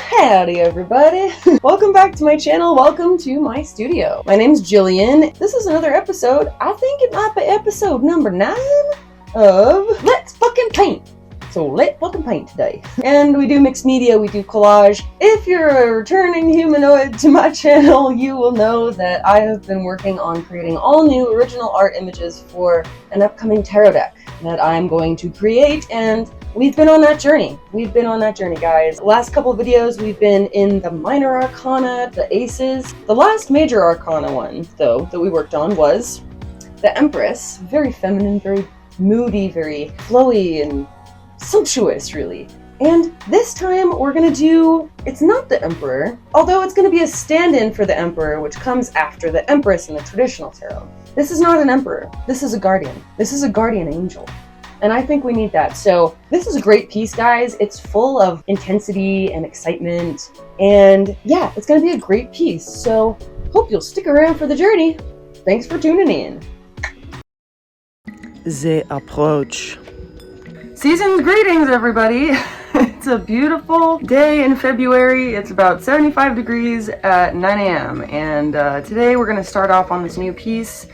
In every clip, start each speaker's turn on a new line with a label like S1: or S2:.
S1: Howdy everybody! Welcome back to my channel, welcome to my studio. My name's Jillian. This is another episode, I think it might be episode number 9 of Let's Fucking Paint. So let's fucking paint today. And we do mixed media, we do collage. If you're a returning humanoid to my channel, you will know that I have been working on creating all new original art images for an upcoming tarot deck that I'm going to create, and we've been on that journey. We've been on that journey, guys. The last couple of videos, we've been in the minor arcana, the aces. The last major arcana one, though, that we worked on was the Empress. Very feminine, very moody, very flowy, and sumptuous, really. And this time we're gonna do, it's not the Emperor, although it's gonna be a stand-in for the Emperor, which comes after the Empress in the traditional tarot. This is not an Emperor, this is a Guardian. This is a Guardian Angel. And I think we need that. So this is a great piece, guys. It's full of intensity and excitement. And yeah, it's gonna be a great piece. So hope you'll stick around for the journey. Thanks for tuning in.
S2: The approach.
S1: Season's greetings, everybody. It's a beautiful day in February. It's about 75 degrees at 9 a.m. And today we're gonna start off on this new piece.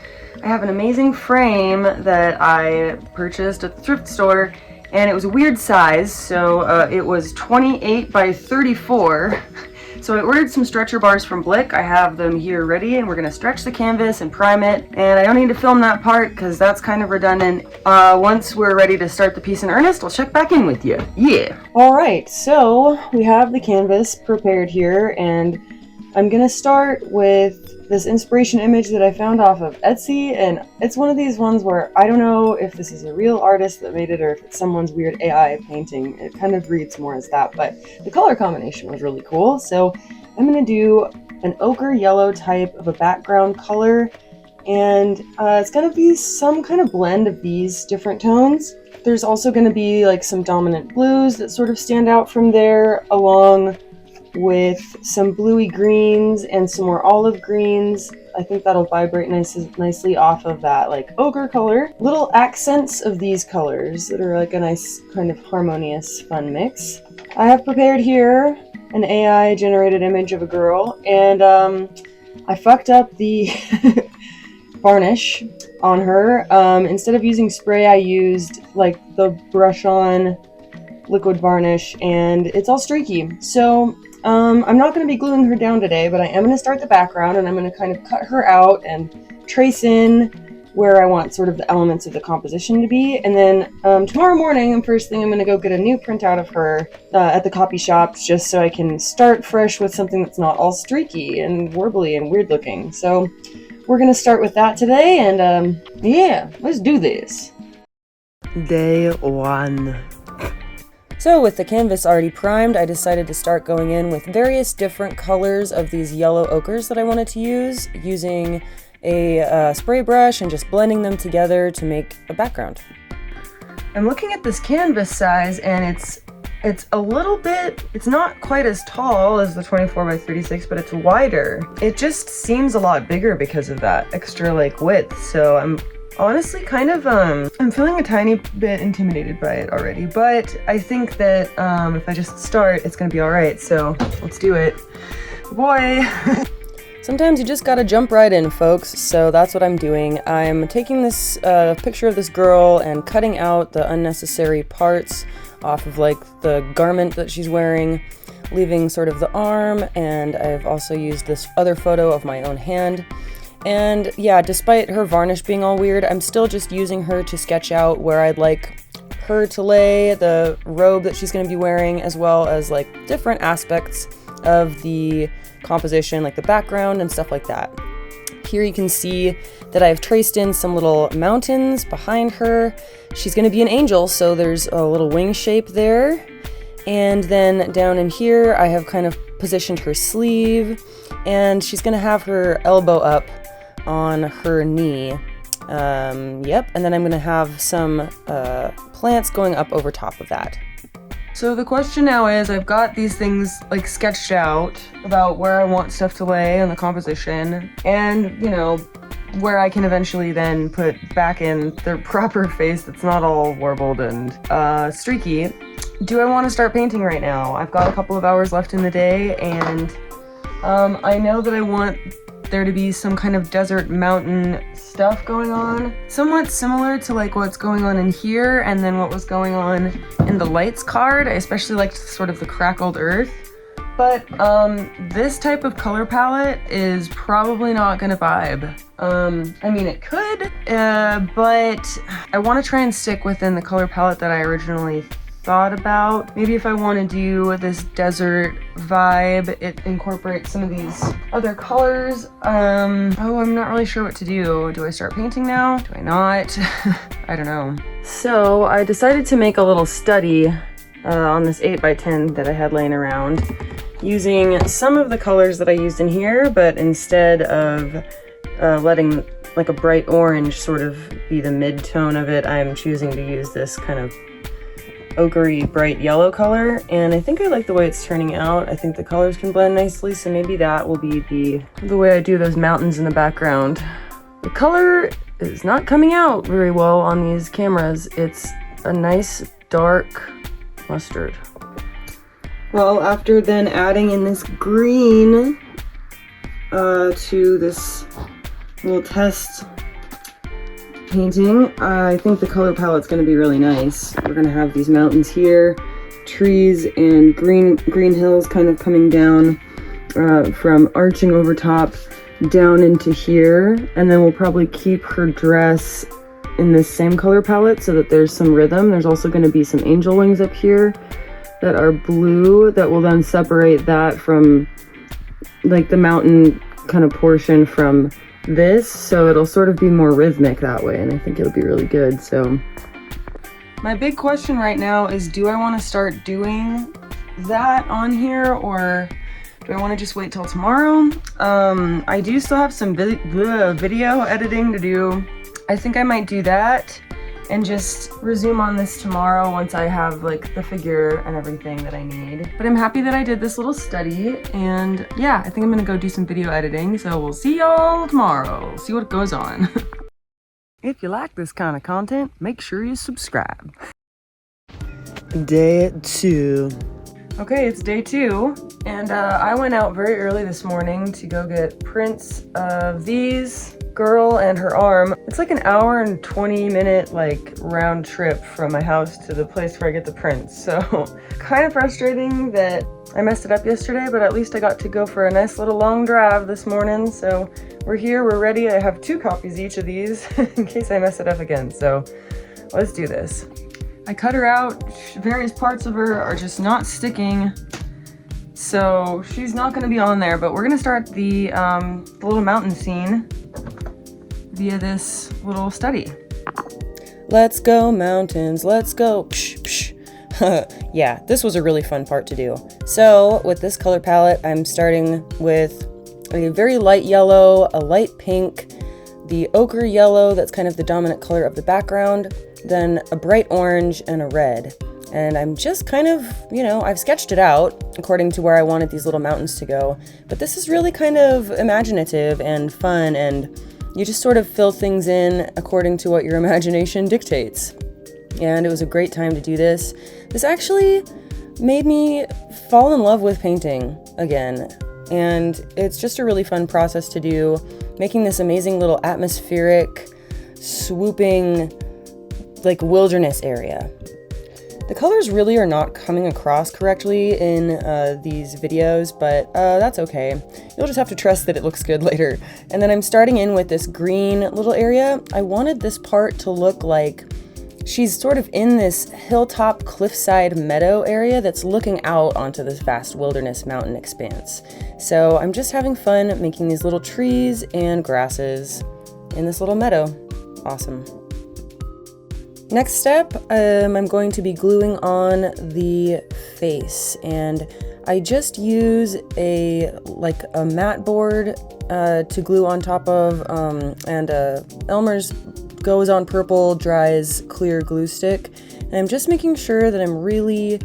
S1: I have an amazing frame that I purchased at the thrift store, and it was a weird size, so it was 28 by 34. So I ordered some stretcher bars from Blick. I have them here ready, and we're gonna stretch the canvas and prime it. And I don't need to film that part because that's kind of redundant. Once we're ready to start the piece in earnest, I'll check back in with you. Yeah. All right, so we have the canvas prepared here, and I'm gonna start with this inspiration image that I found off of Etsy, and it's one of these ones where I don't know if this is a real artist that made it or if it's someone's weird AI painting. It kind of reads more as that, but the color combination was really cool. So I'm gonna do an ochre yellow type of a background color, and it's gonna be some kind of blend of these different tones. There's also gonna be like some dominant blues that sort of stand out from there, along with some bluey greens and some more olive greens. I think that'll vibrate nicely off of that like ochre color. Little accents of these colors that are like a nice kind of harmonious fun mix. I have prepared here an AI generated image of a girl, and I fucked up the varnish on her. Instead of using spray, I used like the brush on liquid varnish, and it's all streaky. So I'm not going to be gluing her down today, but I am going to start the background, and I'm going to kind of cut her out and trace in where I want sort of the elements of the composition to be. And then tomorrow morning, first thing, I'm going to go get a new printout of her at the copy shop, just so I can start fresh with something that's not all streaky and warbly and weird looking. So we're going to start with that today, and yeah, let's do this.
S2: Day 1.
S3: So with the canvas already primed, I decided to start going in with various different colors of these yellow ochres that I wanted to use, using a spray brush and just blending them together to make a background.
S1: I'm looking at this canvas size, and it's a little bit, it's not quite as tall as the 24 by 36, but it's wider. It just seems a lot bigger because of that extra like width. So I'm honestly kind of, I'm feeling a tiny bit intimidated by it already, but I think that if I just start, it's gonna be all right. So let's do it. Boy.
S3: Sometimes you just gotta jump right in, folks, so that's what I'm doing. I'm taking this picture of this girl and cutting out the unnecessary parts off of like the garment that she's wearing, leaving sort of the arm, and I've also used this other photo of my own hand. And yeah, despite her varnish being all weird, I'm still just using her to sketch out where I'd like her to lay, the robe that she's going to be wearing, as well as like different aspects of the composition, like the background and stuff like that. Here you can see that I've traced in some little mountains behind her. She's going to be an angel, so there's a little wing shape there. And then down in here, I have kind of positioned her sleeve, and she's going to have her elbow up on her knee. Yep, and then I'm going to have some plants going up over top of that.
S1: So the question now is, I've got these things like sketched out about where I want stuff to lay on the composition, and you know, where I can eventually then put back in the proper face that's not all warbled and streaky. do I want to start painting right now? I've got a couple of hours left in the day, and I know that I want there to be some kind of desert mountain stuff going on. Somewhat similar to like what's going on in here and then what was going on in the lights card. I especially liked sort of the crackled earth. But this type of color palette is probably not gonna vibe. I mean, it could, but I want to try and stick within the color palette that I originally thought about. Maybe if I want to do this desert vibe, it incorporates some of these other colors. Oh, I'm not really sure what to do. Do I start painting now? Do I not? I don't know. So I decided to make a little study on this 8x10 that I had laying around, using some of the colors that I used in here, but instead of letting like a bright orange sort of be the mid-tone of it, I'm choosing to use this kind of ochre bright yellow color, and I think I like the way it's turning out. I think the colors can blend nicely, so maybe that will be the way I do those mountains in the background. The color is not coming out very well on these cameras. It's a nice dark mustard. Well, after then adding in this green to this little test painting, I think the color palette's going to be really nice. We're going to have these mountains here, trees and green hills kind of coming down from arching over top down into here, and then we'll probably keep her dress in this same color palette so that there's some rhythm. There's also going to be some angel wings up here that are blue that will then separate that from like the mountain kind of portion from this, so it'll sort of be more rhythmic that way, and I think it'll be really good. So my big question right now is, do I want to start doing that on here, or do I want to just wait till tomorrow? I do still have some video editing to do. I think I might do that and just resume on this tomorrow once I have like the figure and everything that I need. But I'm happy that I did this little study, and yeah, I think I'm gonna go do some video editing, so we'll see y'all tomorrow. See what goes on. If you like this kind of content, make sure you subscribe.
S2: Day 2.
S1: Okay, it's day 2, and I went out very early this morning to go get prints of these girl and her arm. It's like an hour and 20-minute like round trip from my house to the place where I get the prints. So kind of frustrating that I messed it up yesterday, but at least I got to go for a nice little long drive this morning. So we're here, we're ready. I have 2 copies each of these in case I mess it up again. So let's do this. I cut her out. Various parts of her are just not sticking, so she's not going to be on there, but we're going to start the little mountain scene via this little study.
S3: Let's go mountains, let's go. Psh, psh. Yeah, this was a really fun part to do. So with this color palette, I'm starting with a very light yellow, a light pink, the ochre yellow that's kind of the dominant color of the background, then a bright orange and a red. And I'm just kind of, I've sketched it out according to where I wanted these little mountains to go, but this is really kind of imaginative and fun, and you just sort of fill things in according to what your imagination dictates. And it was a great time to do this. This actually made me fall in love with painting again. And it's just a really fun process to do, making this amazing little atmospheric, swooping, like wilderness area. The colors really are not coming across correctly in these videos, but that's okay. You'll just have to trust that it looks good later. And then I'm starting in with this green little area. I wanted this part to look like she's sort of in this hilltop cliffside meadow area that's looking out onto this vast wilderness mountain expanse. So I'm just having fun making these little trees and grasses in this little meadow. Awesome. Next step, I'm going to be gluing on the face, and I just use a matte board to glue on top of, and Elmer's goes on purple, dries clear glue stick, and I'm just making sure that I'm really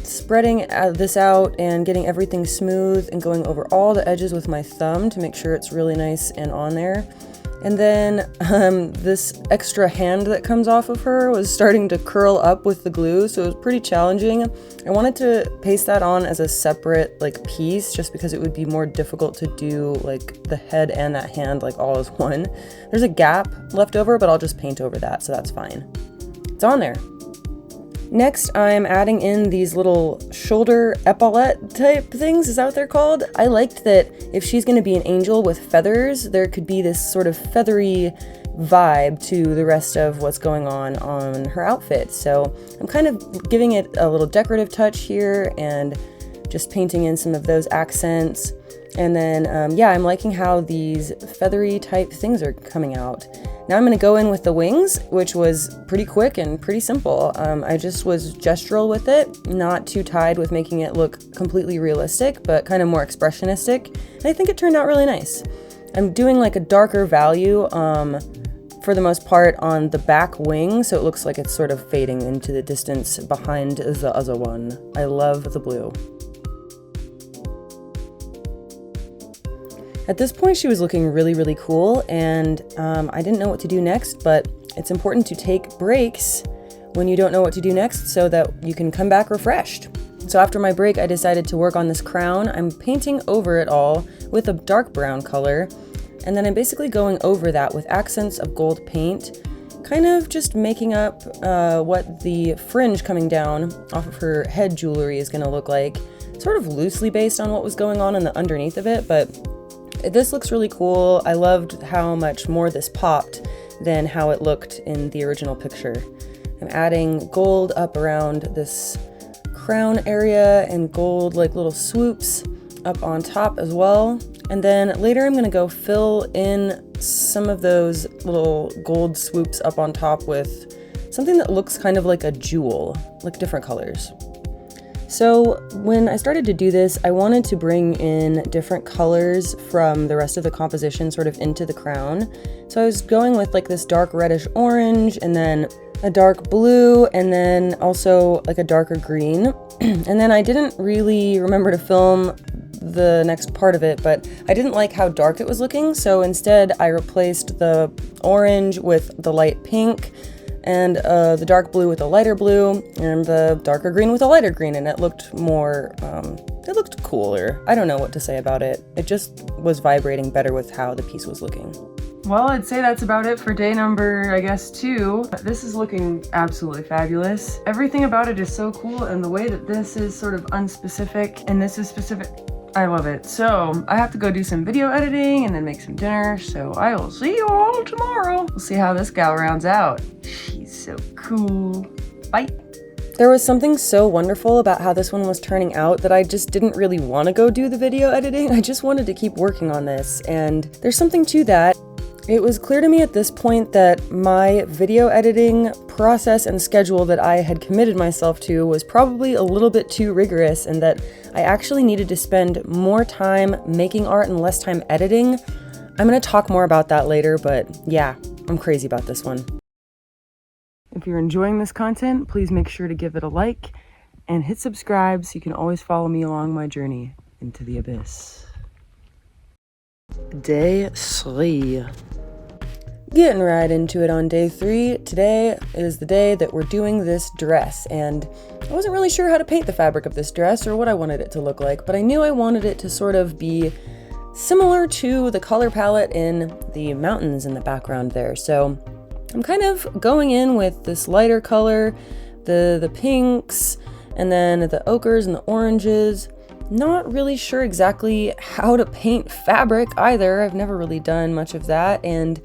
S3: spreading this out and getting everything smooth and going over all the edges with my thumb to make sure it's really nice and on there. And then this extra hand that comes off of her was starting to curl up with the glue, so it was pretty challenging. I wanted to paste that on as a separate like piece just because it would be more difficult to do like the head and that hand like all as one. There's a gap left over, but I'll just paint over that, so that's fine. It's on there. Next, I'm adding in these little shoulder epaulette type things. Is that what they're called? I liked that if she's going to be an angel with feathers, there could be this sort of feathery vibe to the rest of what's going on her outfit. So I'm kind of giving it a little decorative touch here and just painting in some of those accents. And then, yeah, I'm liking how these feathery type things are coming out. Now I'm going to go in with the wings, which was pretty quick and pretty simple. I just was gestural with it, not too tied with making it look completely realistic, but kind of more expressionistic. And I think it turned out really nice. I'm doing like a darker value for the most part on the back wing, so it looks like it's sort of fading into the distance behind the other one. I love the blue. At this point, she was looking really, really cool, and I didn't know what to do next, but it's important to take breaks when you don't know what to do next so that you can come back refreshed. So after my break, I decided to work on this crown. I'm painting over it all with a dark brown color, and then I'm basically going over that with accents of gold paint, kind of just making up what the fringe coming down off of her head jewelry is going to look like, sort of loosely based on what was going on in the underneath of it, but this looks really cool. I loved how much more this popped than how it looked in the original picture. I'm adding gold up around this crown area and gold like little swoops up on top as well. And then later I'm gonna go fill in some of those little gold swoops up on top with something that looks kind of like a jewel, like different colors. So when I started to do this, I wanted to bring in different colors from the rest of the composition sort of into the crown. So I was going with like this dark reddish orange and then a dark blue and then also like a darker green. And then I didn't really remember to film the next part of it, but I didn't like how dark it was looking. So instead I replaced the orange with the light pink and the dark blue with a lighter blue, and the darker green with a lighter green, and it looked more, it looked cooler. I don't know what to say about it. It just was vibrating better with how the piece was looking.
S1: Well, I'd say that's about it for day number, I guess, 2. This is looking absolutely fabulous. Everything about it is so cool, and the way that this is sort of unspecific and this is specific, I love it. So I have to go do some video editing and then make some dinner, so I will see you all tomorrow. We'll see how this gal rounds out. She's so cool. Bye.
S3: There was something so wonderful about how this one was turning out that I just didn't really want to go do the video editing. I just wanted to keep working on this, and there's something to that. It was clear to me at this point that my video editing process and schedule that I had committed myself to was probably a little bit too rigorous, and that I actually needed to spend more time making art and less time editing. I'm going to talk more about that later, but yeah, I'm crazy about this one.
S1: If you're enjoying this content, please make sure to give it a like and hit subscribe so you can always follow me along my journey into the abyss.
S2: Day 3.
S3: Getting right into it on day 3. Today is the day that we're doing this dress, and I wasn't really sure how to paint the fabric of this dress or what I wanted it to look like, but I knew I wanted it to sort of be similar to the color palette in the mountains in the background there. So I'm kind of going in with this lighter color, the pinks, and then the ochres and the oranges. Not really sure exactly how to paint fabric either. I've never really done much of that, and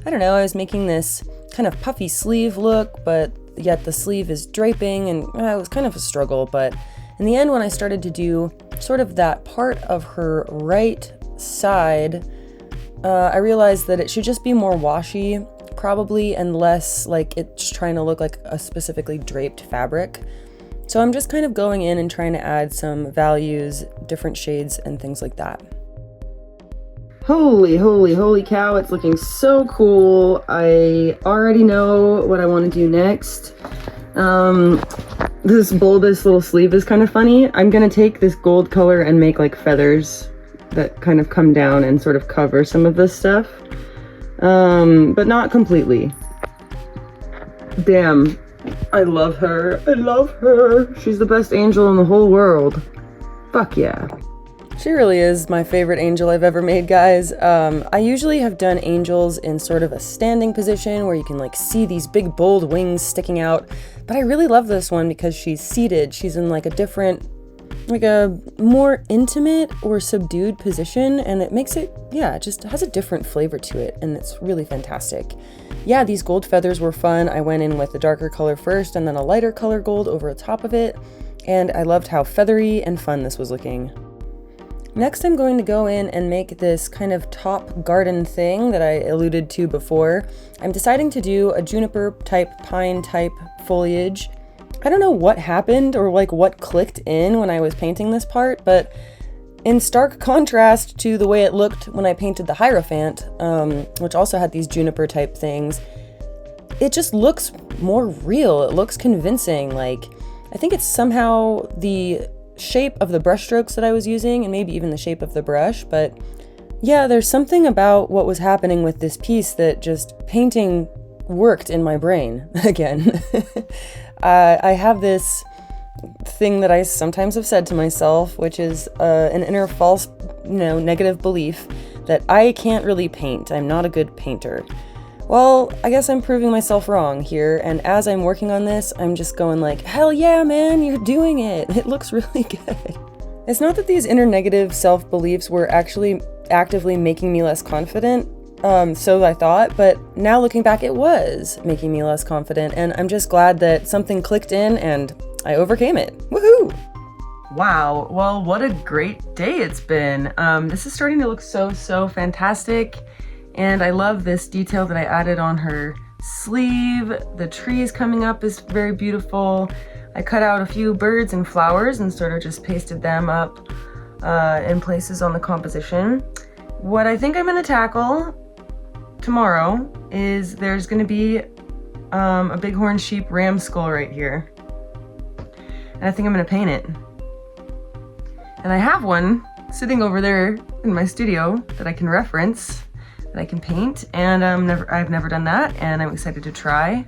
S3: I don't know, I was making this kind of puffy sleeve look, but yet the sleeve is draping, and it was kind of a struggle. But in the end, when I started to do sort of that part of her right side, I realized that it should just be more washy, probably, and less like it's trying to look like a specifically draped fabric. So I'm just kind of going in and trying to add some values, different shades, and things like that.
S1: Holy cow, it's looking so cool. I already know what I want to do next. This bulbous little sleeve is kind of funny. I'm gonna take this gold color and make like feathers that kind of come down and sort of cover some of this stuff. but not completely. Damn, I love her. I love her. She's the best angel in the whole world. Fuck yeah.
S3: She really is my favorite angel I've ever made, guys. I usually have done angels in sort of a standing position where you can like see these big bold wings sticking out, but I really love this one because she's seated. She's in like a different, like a more intimate or subdued position, and it makes it, yeah, it just has a different flavor to it, and it's really fantastic. Yeah, these gold feathers were fun. I went in with a darker color first and then a lighter color gold over the top of it, and I loved how feathery and fun this was looking. Next, I'm going to go in and make this kind of top garden thing that I alluded to before. I'm deciding to do a juniper type, pine type foliage. I don't know what happened or like what clicked in when I was painting this part, but in stark contrast to the way it looked when I painted the Hierophant, which also had these juniper type things, it just looks more real. It looks convincing. Like, I think it's somehow the shape of the brush strokes that I was using and maybe even the shape of the brush, but yeah, there's something about what was happening with this piece that just painting worked in my brain again. I have this thing that I sometimes have said to myself, which is an inner false, negative belief that I can't really paint. I'm not a good painter. Well, I guess I'm proving myself wrong here, and as I'm working on this, I'm just going like, hell yeah, man, you're doing it. It looks really good. It's not that these inner negative self-beliefs were actually actively making me less confident, so I thought, but now looking back, it was making me less confident, and I'm just glad that something clicked in and I overcame it. Woohoo!
S1: Wow, well, what a great day it's been. This is starting to look so fantastic. And I love this detail that I added on her sleeve. The trees coming up is very beautiful. I cut out a few birds and flowers and sort of just pasted them up in places on the composition. What I think I'm gonna tackle tomorrow is there's gonna be a bighorn sheep ram skull right here. And I think I'm gonna paint it. And I have one sitting over there in my studio that I can reference, that I can paint, and I've never done that, and I'm excited to try.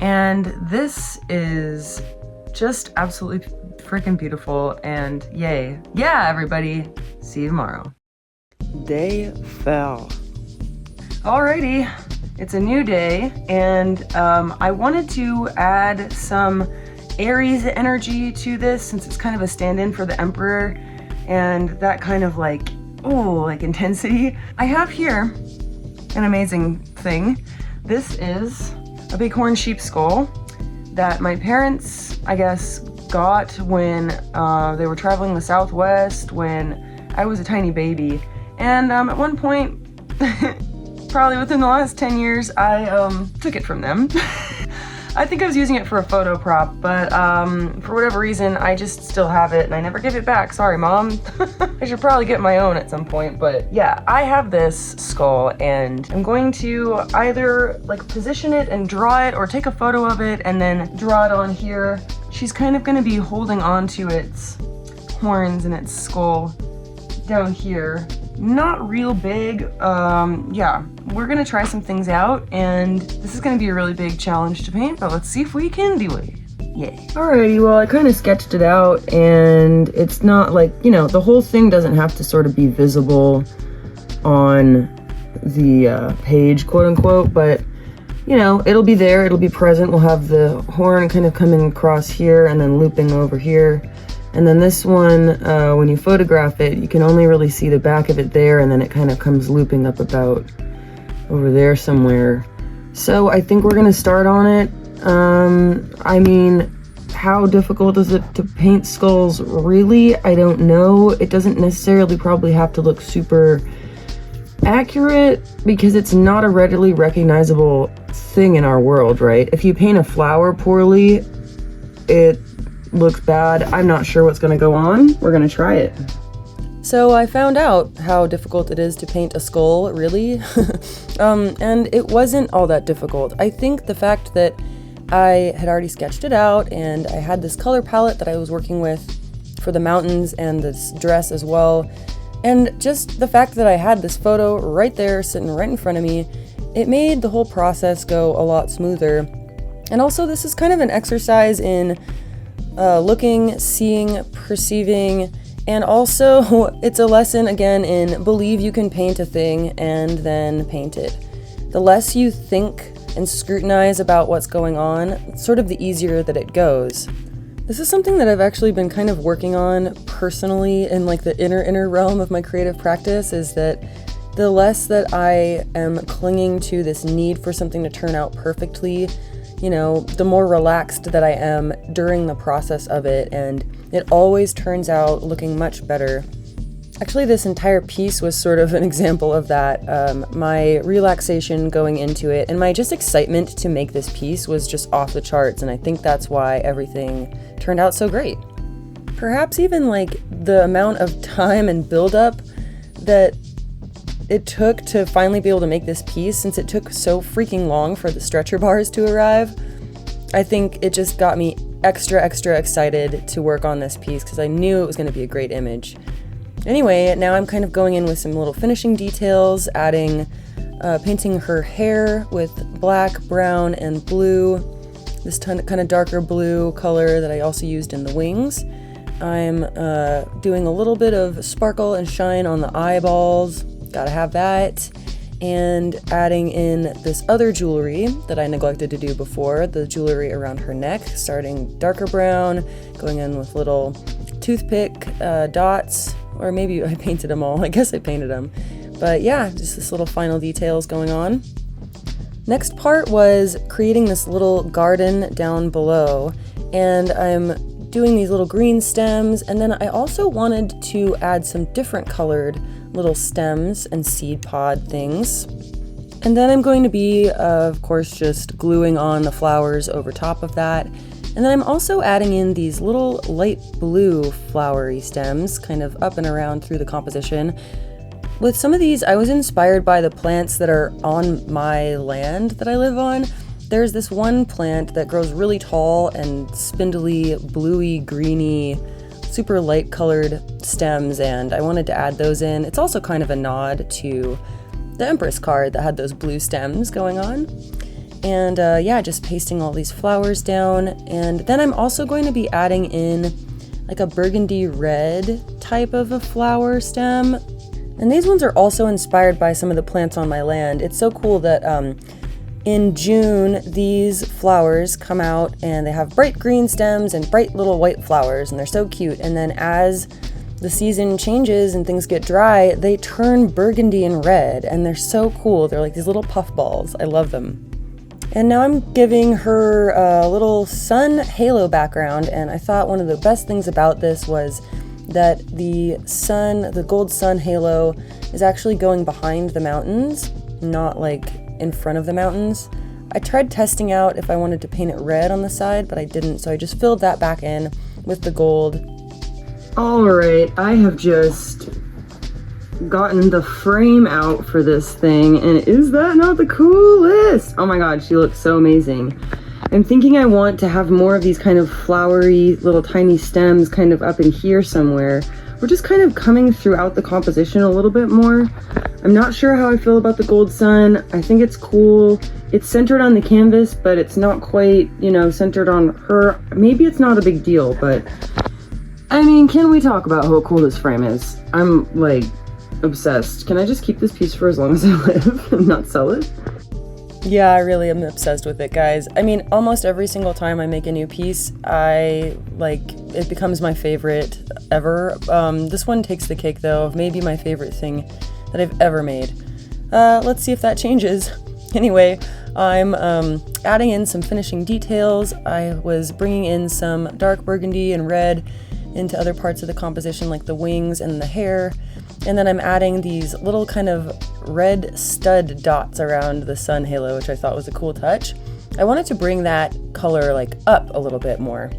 S1: And this is just absolutely freaking beautiful, and yay. Yeah, everybody, see you tomorrow.
S2: Day fell.
S1: Alrighty, it's a new day, and I wanted to add some Aries energy to this since it's kind of a stand-in for the Emperor, and that kind of like intensity. I have here an amazing thing. This is a bighorn sheep skull that my parents, I guess, got when they were traveling the Southwest when I was a tiny baby. And at one point, probably within the last 10 years, I took it from them. I think I was using it for a photo prop, but for whatever reason, I just still have it and I never give it back. Sorry, Mom. I should probably get my own at some point, but yeah, I have this skull and I'm going to either like position it and draw it or take a photo of it and then draw it on here. She's kind of gonna be holding on to its horns and its skull down here. Not real big. Yeah, we're gonna try some things out and this is gonna be a really big challenge to paint, but let's see if we can do it. Yeah. Alrighty, well, I kind of sketched it out and it's not like, the whole thing doesn't have to sort of be visible on the page, quote unquote, but it'll be there, it'll be present. We'll have the horn kind of coming across here and then looping over here. And then this one, when you photograph it, you can only really see the back of it there, and then it kind of comes looping up about over there somewhere. So I think we're gonna start on it. I mean, how difficult is it to paint skulls? Really, I don't know. It doesn't necessarily probably have to look super accurate because it's not a readily recognizable thing in our world, right? If you paint a flower poorly, it looks bad. I'm not sure what's gonna go on. We're gonna try it.
S3: So I found out how difficult it is to paint a skull, really. And it wasn't all that difficult. I think the fact that I had already sketched it out and I had this color palette that I was working with for the mountains and this dress as well. And just the fact that I had this photo right there sitting right in front of me it made the whole process go a lot smoother. And also this is kind of an exercise in looking, seeing, perceiving, and also it's a lesson again in believe you can paint a thing and then paint it. The less you think and scrutinize about what's going on, sort of the easier that it goes. This is something that I've actually been kind of working on personally in like the inner realm of my creative practice, is that the less that I am clinging to this need for something to turn out perfectly, you know, the more relaxed that I am during the process of it, and it always turns out looking much better. Actually, this entire piece was sort of an example of that. My relaxation going into it and my just excitement to make this piece was just off the charts, and I think that's why everything turned out so great. Perhaps even like the amount of time and build-up that it took to finally be able to make this piece, since it took so freaking long for the stretcher bars to arrive. I think it just got me extra excited to work on this piece because I knew it was going to be a great image. Anyway, now I'm kind of going in with some little finishing details, adding, painting her hair with black, brown, and blue, this kind of darker blue color that I also used in the wings. I'm doing a little bit of sparkle and shine on the eyeballs, gotta have that, and adding in this other jewelry that I neglected to do before, the jewelry around her neck, starting darker brown, going in with little toothpick dots, or maybe I painted them all. I guess I painted them. But yeah, just this little final details going on. Next part was creating this little garden down below, and I'm doing these little green stems, and then I also wanted to add some different colored little stems and seed pod things. And then I'm going to be, of course, just gluing on the flowers over top of that. And then I'm also adding in these little light blue flowery stems kind of up and around through the composition. With some of these, I was inspired by the plants that are on my land that I live on. There's this one plant that grows really tall and spindly, bluey, greeny, super light colored stems, and I wanted to add those in. It's also kind of a nod to the Empress card that had those blue stems going on. And yeah, just pasting all these flowers down. And then I'm also going to be adding in like a burgundy red type of a flower stem. And these ones are also inspired by some of the plants on my land. It's so cool that in June, these flowers come out and they have bright green stems and bright little white flowers, and they're so cute. And then as the season changes and things get dry, they turn burgundy and red, and they're so cool. They're like these little puff balls. I love them. And now I'm giving her a little sun halo background, and I thought one of the best things about this was that the sun, the gold sun halo, is actually going behind the mountains, not like in front of the mountains. I tried testing out if I wanted to paint it red on the side, but I didn't, so I just filled that back in with the gold.
S1: Alright, I have just gotten the frame out for this thing, and is that not the coolest? Oh my god, she looks so amazing. I'm thinking I want to have more of these kind of flowery little tiny stems kind of up in here somewhere. We're just kind of coming throughout the composition a little bit more. I'm not sure how I feel about the gold sun. I think it's cool. It's centered on the canvas, but it's not quite, you know, centered on her. Maybe it's not a big deal, but I mean, can we talk about how cool this frame is? I'm like obsessed. Can I just keep this piece for as long as I live and not sell it?
S3: Yeah, I really am obsessed with it, guys. I mean, almost every single time I make a new piece, it becomes my favorite ever. This one takes the cake, though, of maybe my favorite thing that I've ever made. Let's see if that changes. Anyway, I'm adding in some finishing details. I was bringing in some dark burgundy and red into other parts of the composition, like the wings and the hair. And then I'm adding these little kind of red stud dots around the sun halo, which I thought was a cool touch. I wanted to bring that color like up a little bit more.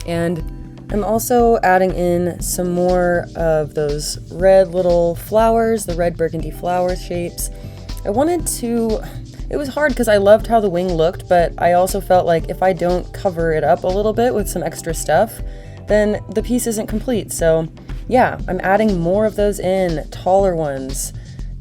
S3: And I'm also adding in some more of those red little flowers, the red burgundy flower shapes. I wanted to, it was hard because I loved how the wing looked, but I also felt like if I don't cover it up a little bit with some extra stuff, then the piece isn't complete. So yeah, I'm adding more of those in, taller ones,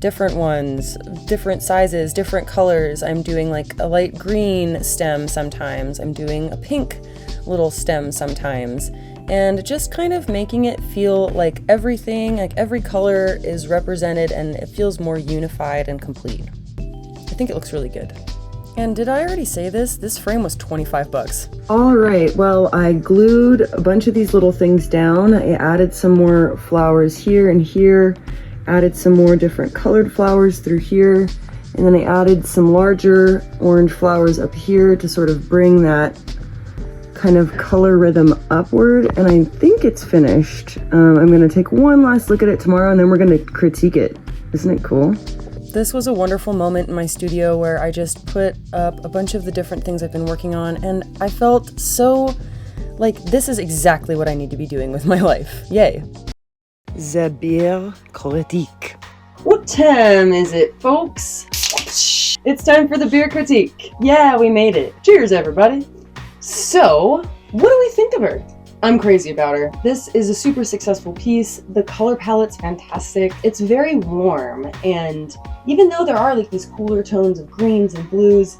S3: different ones, different sizes, different colors. I'm doing like a light green stem sometimes. I'm doing a pink little stem sometimes. And just kind of making it feel like everything, like every color is represented and it feels more unified and complete. I think it looks really good. And did I already say this? This frame was 25 bucks.
S1: All right, well, I glued a bunch of these little things down. I added some more flowers here and here, added some more different colored flowers through here, and then I added some larger orange flowers up here to sort of bring that kind of color rhythm upward, and I think it's finished. I'm gonna take one last look at it tomorrow and then we're gonna critique it. Isn't it cool?
S3: This was a wonderful moment in my studio where I just put up a bunch of the different things I've been working on, and I felt so like this is exactly what I need to be doing with my life. Yay.
S2: The beer critique.
S1: What time is it, folks? It's time for the beer critique. Yeah, we made it. Cheers, everybody. So, what do we think of her? I'm crazy about her. This is a super successful piece. The color palette's fantastic. It's very warm, and even though there are like these cooler tones of greens and blues,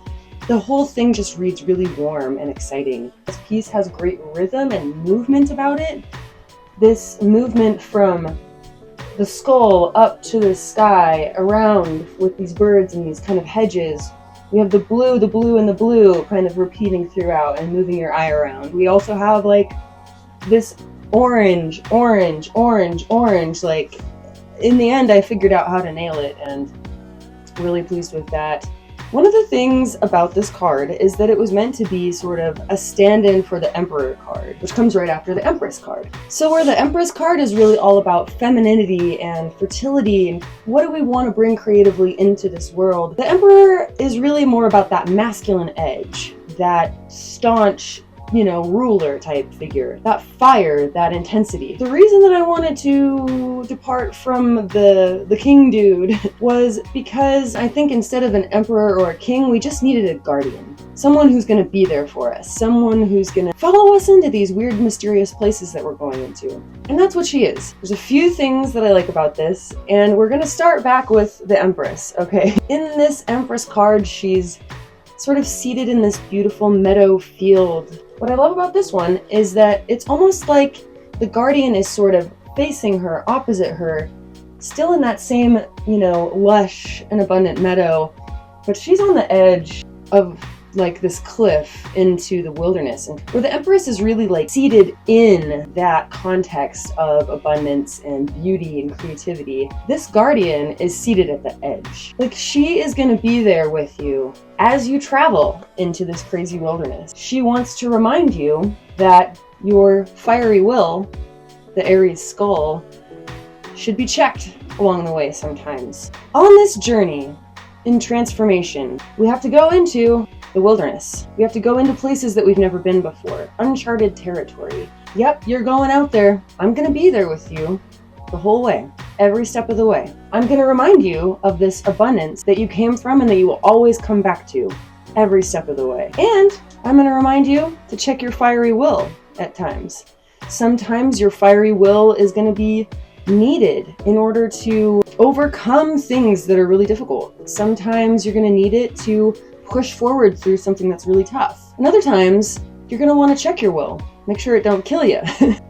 S1: the whole thing just reads really warm and exciting. This piece has great rhythm and movement about it. This movement from the skull up to the sky, around with these birds and these kind of hedges. We have the blue, and the blue kind of repeating throughout and moving your eye around. We also have like this orange. Like, in the end, I figured out how to nail it, and really pleased with that. One of the things about this card is that it was meant to be sort of a stand-in for the Emperor card, which comes right after the Empress card. So where the Empress card is really all about femininity and fertility and what do we want to bring creatively into this world, the Emperor is really more about that masculine edge, that staunch, ruler type figure, that fire, that intensity. The reason that I wanted to depart from the king dude was because I think instead of an emperor or a king, we just needed a guardian. Someone who's gonna be there for us. Someone who's gonna follow us into these weird, mysterious places that we're going into. And that's what she is. There's a few things that I like about this, and we're gonna start back with the Empress, okay? In this Empress card, she's sort of seated in this beautiful meadow field. What I love about this one is that it's almost like the guardian is sort of facing her, opposite her, still in that same, lush and abundant meadow, but she's on the edge of like this cliff into the wilderness, and where the Empress is really like seated in that context of abundance and beauty and creativity. This guardian is seated at the edge. Like, she is going to be there with you as you travel into this crazy wilderness. She wants to remind you that your fiery will, the Aries skull, should be checked along the way sometimes. On this journey in transformation, we have to go into the wilderness. We have to go into places that we've never been before. Uncharted territory. Yep, you're going out there. I'm gonna be there with you the whole way, every step of the way. I'm gonna remind you of this abundance that you came from and that you will always come back to every step of the way. And I'm gonna remind you to check your fiery will at times. Sometimes your fiery will is gonna be needed in order to overcome things that are really difficult. Sometimes you're gonna need it to push forward through something that's really tough. And other times, you're gonna wanna check your will. Make sure it don't kill you.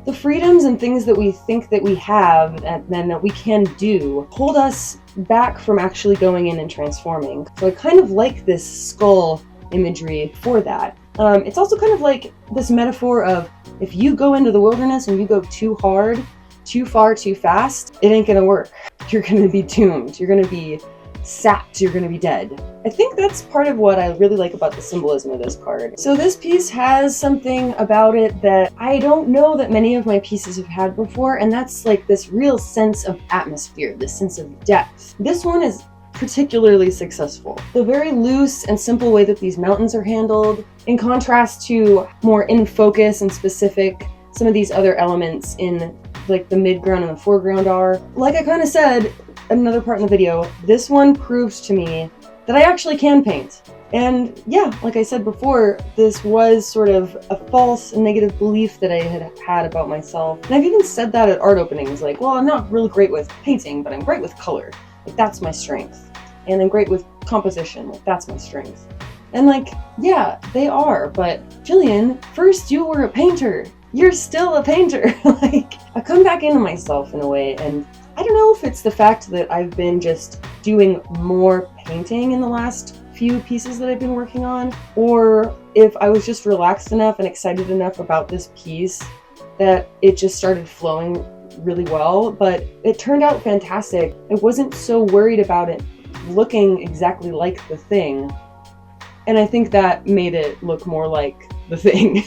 S1: The freedoms and things that we think that we have and that we can do hold us back from actually going in and transforming. So I kind of like this skull imagery for that. It's also kind of like this metaphor of if you go into the wilderness and you go too hard, too far, too fast, it ain't gonna work. You're gonna be doomed. You're gonna be sapped, you're gonna be dead. I think that's part of what I really like about the symbolism of this card. So this piece has something about it that I don't know that many of my pieces have had before, and that's like this real sense of atmosphere, this sense of depth. This one is particularly successful. The very loose and simple way that these mountains are handled, in contrast to more in focus and specific, some of these other elements in like the midground and the foreground are. Like I kind of said, another part in the video, this one proves to me that I actually can paint. And yeah, like I said before, this was sort of a false and negative belief that I had about myself. And I've even said that at art openings, like, well, I'm not really great with painting, but I'm great with color. Like, that's my strength. And I'm great with composition. Like, that's my strength. And like, yeah, they are. But Jillian, first you were a painter. You're still a painter. Like, I come back into myself in a way, and I don't know if it's the fact that I've been just doing more painting in the last few pieces that I've been working on, or if I was just relaxed enough and excited enough about this piece that it just started flowing really well. But it turned out fantastic. I wasn't so worried about it looking exactly like the thing, and I think that made it look more like the thing.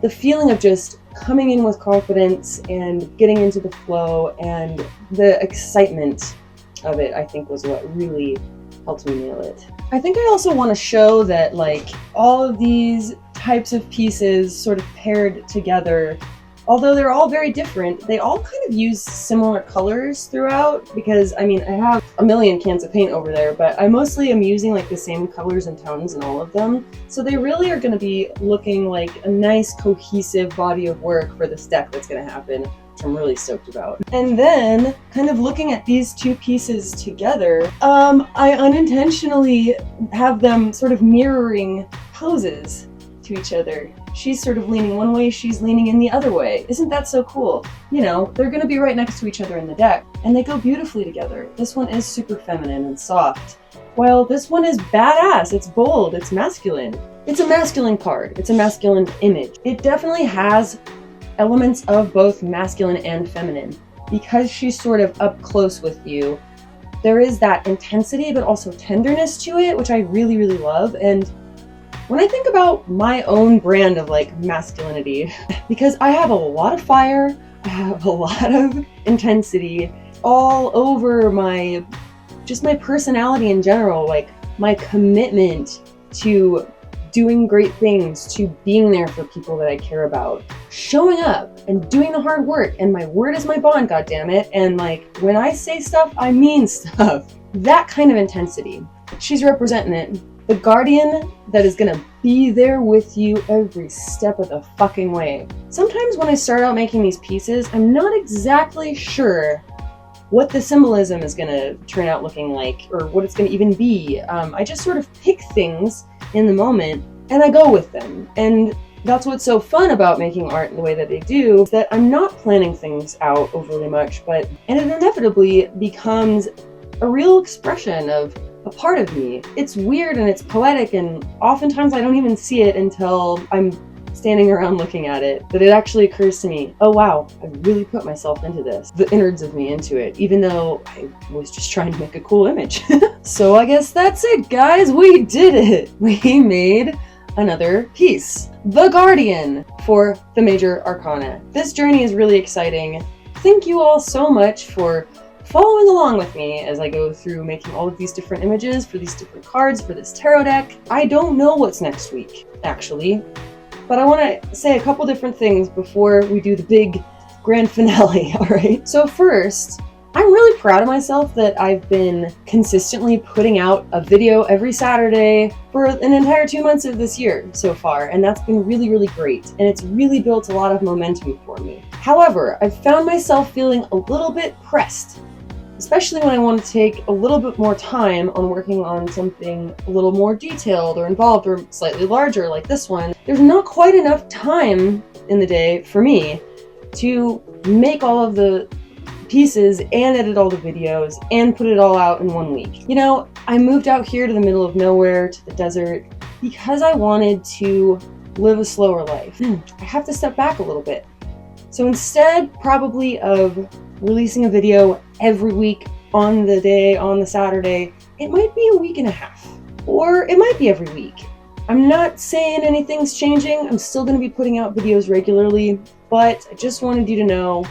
S1: The feeling of just coming in with confidence and getting into the flow and the excitement of it, I think, was what really helped me nail it. I think I also want to show that, like, all of these types of pieces sort of paired together, although they're all very different, they all kind of use similar colors throughout, because I mean, I have a million cans of paint over there, but I mostly am using like the same colors and tones in all of them. So they really are going to be looking like a nice cohesive body of work for this deck that's going to happen, which I'm really stoked about. And then, kind of looking at these two pieces together, I unintentionally have them sort of mirroring poses to each other. She's sort of leaning one way, she's leaning in the other way. Isn't that so cool? You know, they're gonna be right next to each other in the deck, and they go beautifully together. This one is super feminine and soft, while this one is badass, it's bold, it's masculine. It's a masculine card, it's a masculine image. It definitely has elements of both masculine and feminine. Because she's sort of up close with you, there is that intensity but also tenderness to it, which I really, really love. And when I think about my own brand of like masculinity, because I have a lot of fire, I have a lot of intensity all over my personality in general, like my commitment to doing great things, to being there for people that I care about, showing up and doing the hard work, and my word is my bond, goddammit. And like, when I say stuff, I mean stuff. That kind of intensity. She's representing it. The guardian that is gonna be there with you every step of the fucking way. Sometimes when I start out making these pieces, I'm not exactly sure what the symbolism is gonna turn out looking like, or what it's gonna even be. I just sort of pick things in the moment and I go with them. And that's what's so fun about making art in the way that I do, is that I'm not planning things out overly much, and it inevitably becomes a real expression of a part of me. It's weird and it's poetic, and oftentimes I don't even see it until I'm standing around looking at it, that it actually occurs to me, oh wow, I really put myself into this, the innards of me into it, even though I was just trying to make a cool image. So I guess that's it, guys, we did it! We made another piece. The Guardian for the Major Arcana. This journey is really exciting. Thank you all so much for following along with me as I go through making all of these different images for these different cards for this tarot deck. I don't know what's next week, actually, but I want to say a couple different things before we do the big grand finale, alright? So first, I'm really proud of myself that I've been consistently putting out a video every Saturday for an entire 2 months of this year so far, and that's been really, really great, and it's really built a lot of momentum for me. However, I've found myself feeling a little bit pressed, especially when I want to take a little bit more time on working on something a little more detailed or involved or slightly larger like this one. There's not quite enough time in the day for me to make all of the pieces and edit all the videos and put it all out in 1 week. You know, I moved out here to the middle of nowhere, to the desert, because I wanted to live a slower life. I have to step back a little bit. So instead, probably of releasing a video every week on the day, on the Saturday, it might be a week and a half, or it might be every week. I'm not saying anything's changing. I'm still going to be putting out videos regularly, but I just wanted you to know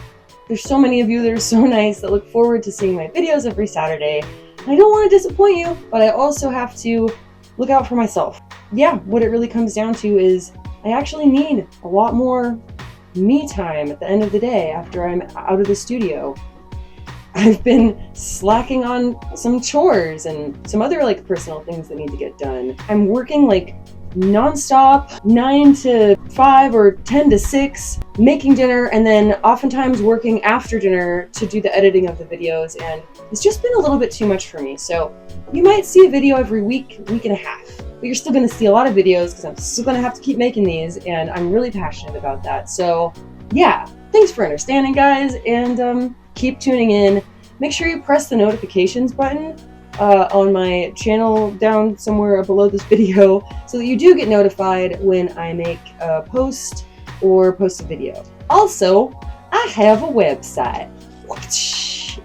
S1: there's so many of you that are so nice that look forward to seeing my videos every Saturday. And I don't want to disappoint you, but I also have to look out for myself. Yeah, what it really comes down to is I actually need a lot more me time at the end of the day after I'm out of the studio. I've been slacking on some chores and some other like personal things that need to get done. I'm working like nonstop, 9 to 5 or 10 to 6, making dinner, and then oftentimes working after dinner to do the editing of the videos, and it's just been a little bit too much for me. So you might see a video every week, week and a half, but you're still going to see a lot of videos because I'm still going to have to keep making these, and I'm really passionate about that. So yeah, thanks for understanding, guys, and keep tuning in. Make sure you press the notifications button on my channel down somewhere below this video so that you do get notified when I make a post or post a video. Also, I have a website,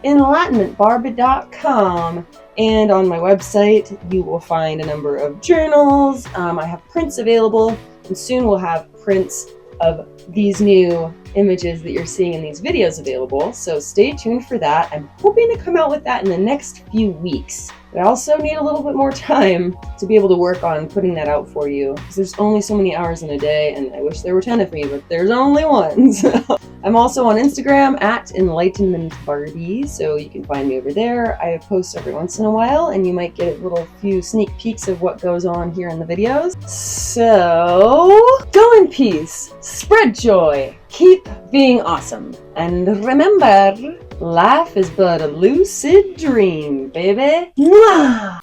S1: enlightenmentbarbie.com, and on my website you will find a number of journals. I have prints available, and soon we'll have prints of these new images that you're seeing in these videos available, so stay tuned for that. I'm hoping to come out with that in the next few weeks, but I also need a little bit more time to be able to work on putting that out for you, because there's only so many hours in a day, and I wish there were 10 of me, but there's only one. So I'm also on Instagram at Enlightenment Barbie, so you can find me over there. I post every once in a while, and you might get a little few sneak peeks of what goes on here in the videos. So go in peace, spread joy, keep being awesome, and remember, life is but a lucid dream, baby. Mwah!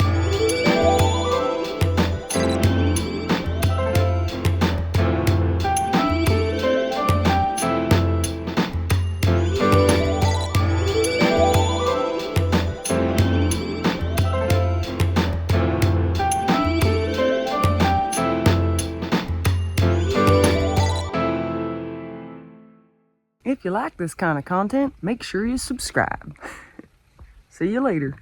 S2: If you like this kind of content, make sure you subscribe. See you later.